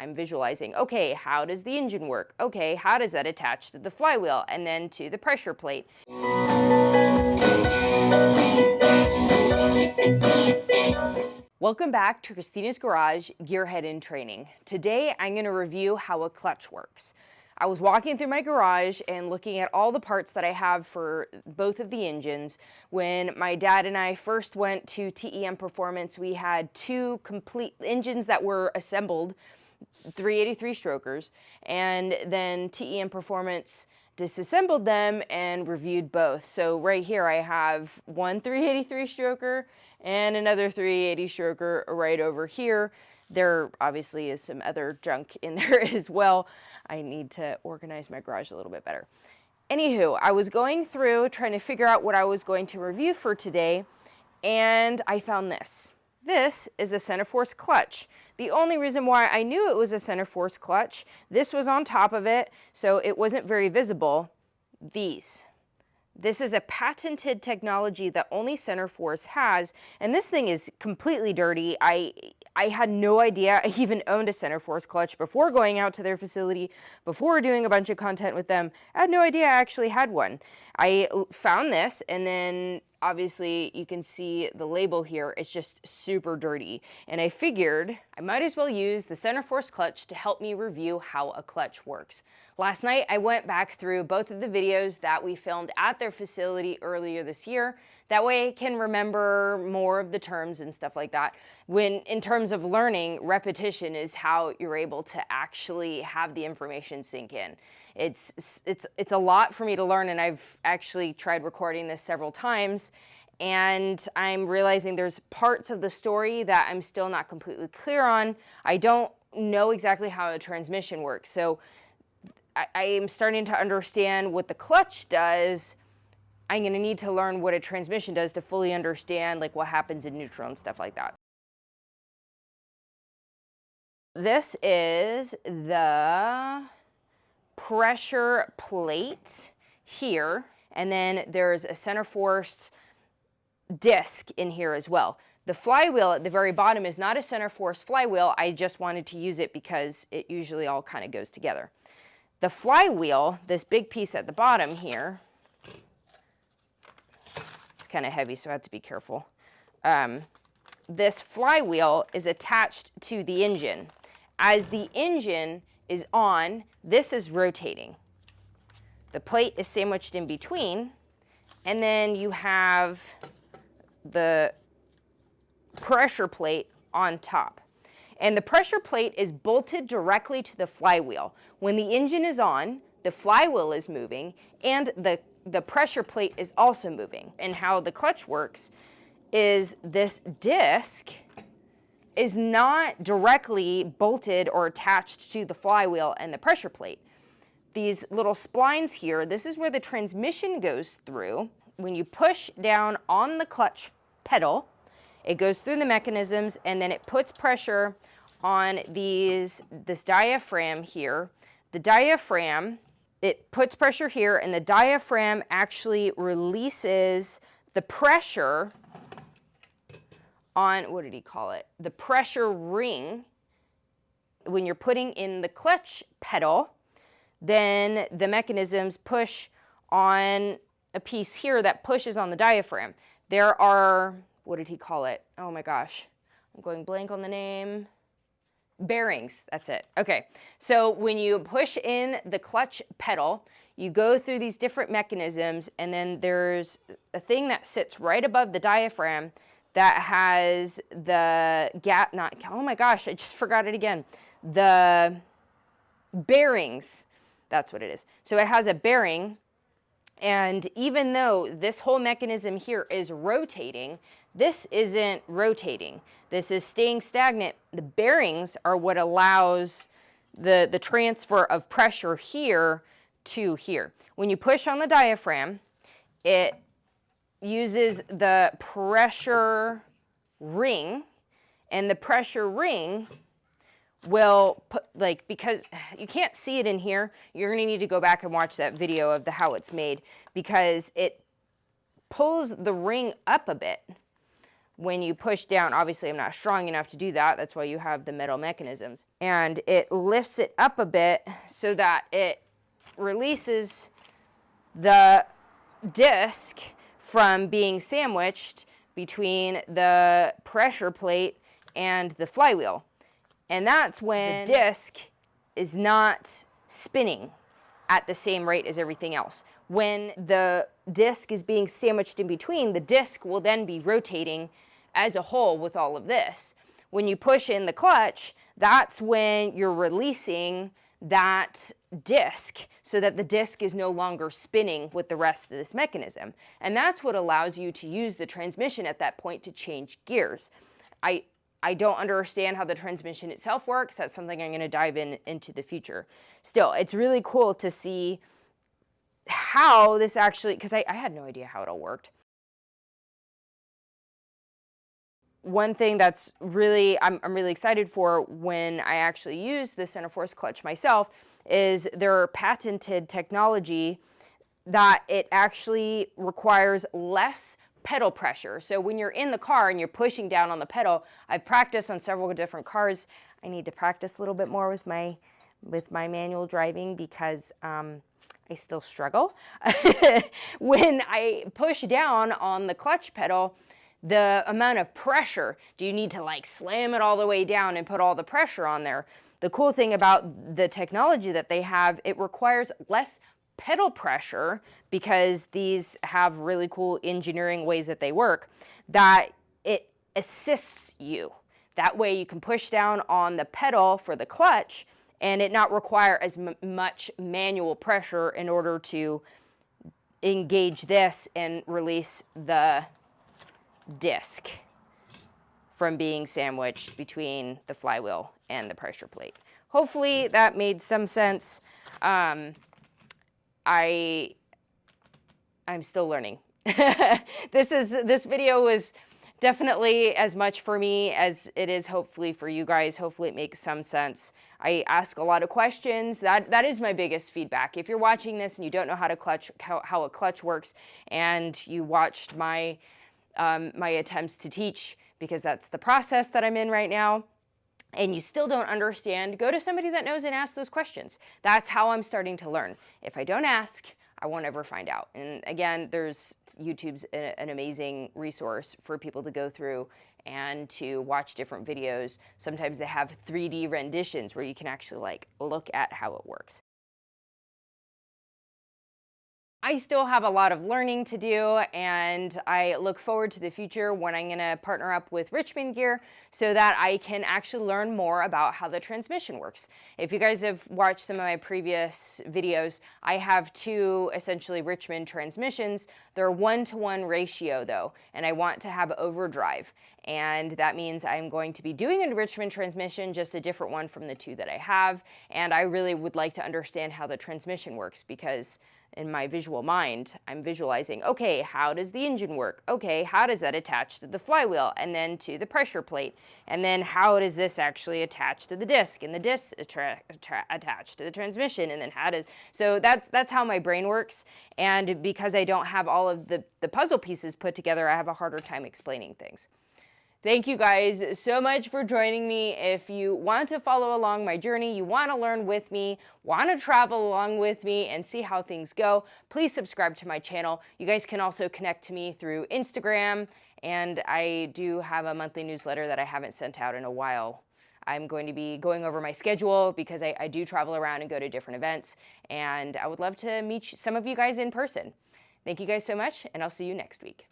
I'm visualizing, okay, how does the engine work? Okay, how does that attach to the flywheel and then to the pressure plate? Welcome back to Christina's Garage Gearhead in Training. Today I'm going to review how a clutch works. I was walking through my garage and looking at all the parts that I have for both of the engines. When my dad and I first went to TEM Performance, we had two complete engines that were assembled, 383 strokers, and then TEM Performance disassembled them and reviewed both. So right here I have one 383 stroker and another 380 stroker right over here. There obviously is some other junk in there as well. I need to organize my garage a little bit better. Anywho, I was going through trying to figure out what I was going to review for today, and I found this. This is a Centerforce clutch. The only reason why I knew it was a Centerforce clutch, this was on top of it, so it wasn't very visible. This is a patented technology that only Centerforce has, and this thing is completely dirty. I had no idea I even owned a Centerforce clutch before going out to their facility, before doing a bunch of content with them. I had no idea I actually had one. I found this, and then obviously you can see the label here. It's just super dirty, and I figured I might as well use the Centerforce clutch to help me review how a clutch works. Last night I went back through both of the videos that we filmed at their facility earlier this year. That way I can remember more of the terms and stuff like that. When in terms of learning, repetition is how you're able to actually have the information sink in. It's a lot for me to learn, and I've actually tried recording this several times, and I'm realizing there's parts of the story that I'm still not completely clear on. I don't know exactly how a transmission works, so I am starting to understand what the clutch does. I'm going to need to learn what a transmission does to fully understand like what happens in neutral and stuff like that. This is the pressure plate here, and then there's a Centerforce disc in here as well. The flywheel at the very bottom is not a Centerforce flywheel. I just wanted to use it because it usually all kind of goes together. The flywheel, this big piece at the bottom here, it's kind of heavy, so I have to be careful. This flywheel is attached to the engine. As the engine is on, this is rotating. The plate is sandwiched in between, and then you have the pressure plate on top. And the pressure plate is bolted directly to the flywheel. When the engine is on, the flywheel is moving, and the pressure plate is also moving. And how the clutch works is this disc is not directly bolted or attached to the flywheel and the pressure plate. These little splines here, this is where the transmission goes through. When you push down on the clutch pedal, it goes through the mechanisms, and then it puts pressure on this diaphragm here. The diaphragm, it puts pressure here, and the diaphragm actually releases the pressure on, what did he call it? The pressure ring. When you're putting in the clutch pedal, then the mechanisms push on a piece here that pushes on the diaphragm. There are, what did he call it? Oh my gosh, I'm going blank on the name. Bearings, that's it. Okay, so when you push in the clutch pedal, you go through these different mechanisms, and then there's a thing that sits right above the diaphragm that has the oh my gosh, I just forgot it again. The bearings, that's what it is. So it has a bearing, and even though this whole mechanism here is rotating, this isn't rotating. This is staying stagnant. The bearings are what allows the transfer of pressure here to here. When you push on the diaphragm, it uses the pressure ring, and the pressure ring will put, like, because you can't see it in here, you're going to need to go back and watch that video of how it's made, because it pulls the ring up a bit when you push down, obviously I'm not strong enough to do that. That's why you have the metal mechanisms. And it lifts it up a bit so that it releases the disc from being sandwiched between the pressure plate and the flywheel. And that's when the disc is not spinning at the same rate as everything else. When the disc is being sandwiched in between, the disc will then be rotating as a whole with all of this. When you push in the clutch, that's when you're releasing that disc so that the disc is no longer spinning with the rest of this mechanism. And that's what allows you to use the transmission at that point to change gears. I don't understand how the transmission itself works. That's something I'm going to dive into the future. Still, it's really cool to see how this actually, because I had no idea how it all worked. One thing that's really, I'm really excited for when I actually use the Centerforce clutch myself is their patented technology that it actually requires less pedal pressure. So when you're in the car and you're pushing down on the pedal, I've practiced on several different cars. I need to practice a little bit more with my manual driving because I still struggle. When I push down on the clutch pedal, the amount of pressure, do you need to like slam it all the way down and put all the pressure on there? The cool thing about the technology that they have, it requires less pedal pressure because these have really cool engineering ways that they work, that it assists you. That way you can push down on the pedal for the clutch and it not require as much manual pressure in order to engage this and release the disc from being sandwiched between the flywheel and the pressure plate. Hopefully that made some sense. I'm still learning. This video was definitely as much for me as it is hopefully for you guys. Hopefully it makes some sense. I ask a lot of questions. That is my biggest feedback. If you're watching this and you don't know how a clutch works, and you watched my my attempts to teach, because that's the process that I'm in right now, and you still don't understand, go to somebody that knows and ask those questions. That's how I'm starting to learn. If I don't ask, I won't ever find out. And again, YouTube's an amazing resource for people to go through and to watch different videos. Sometimes they have 3D renditions where you can actually like look at how it works. I still have a lot of learning to do, and I look forward to the future when I'm going to partner up with Richmond Gear so that I can actually learn more about how the transmission works. If you guys have watched some of my previous videos, I have two essentially Richmond transmissions. They're 1-to-1 ratio though, and I want to have overdrive. And that means I'm going to be doing a Richmond transmission, just a different one from the two that I have. And I really would like to understand how the transmission works, because in my visual mind, I'm visualizing, okay, how does the engine work? Okay, how does that attach to the flywheel and then to the pressure plate? And then how does this actually attach to the disc, and the disc attach to the transmission? And then how does, so that's how my brain works. And because I don't have all of the puzzle pieces put together, I have a harder time explaining things. Thank you guys so much for joining me. If you want to follow along my journey, you want to learn with me, want to travel along with me and see how things go, please subscribe to my channel. You guys can also connect to me through Instagram, and I do have a monthly newsletter that I haven't sent out in a while. I'm going to be going over my schedule because I do travel around and go to different events, and I would love to meet some of you guys in person. Thank you guys so much, and I'll see you next week.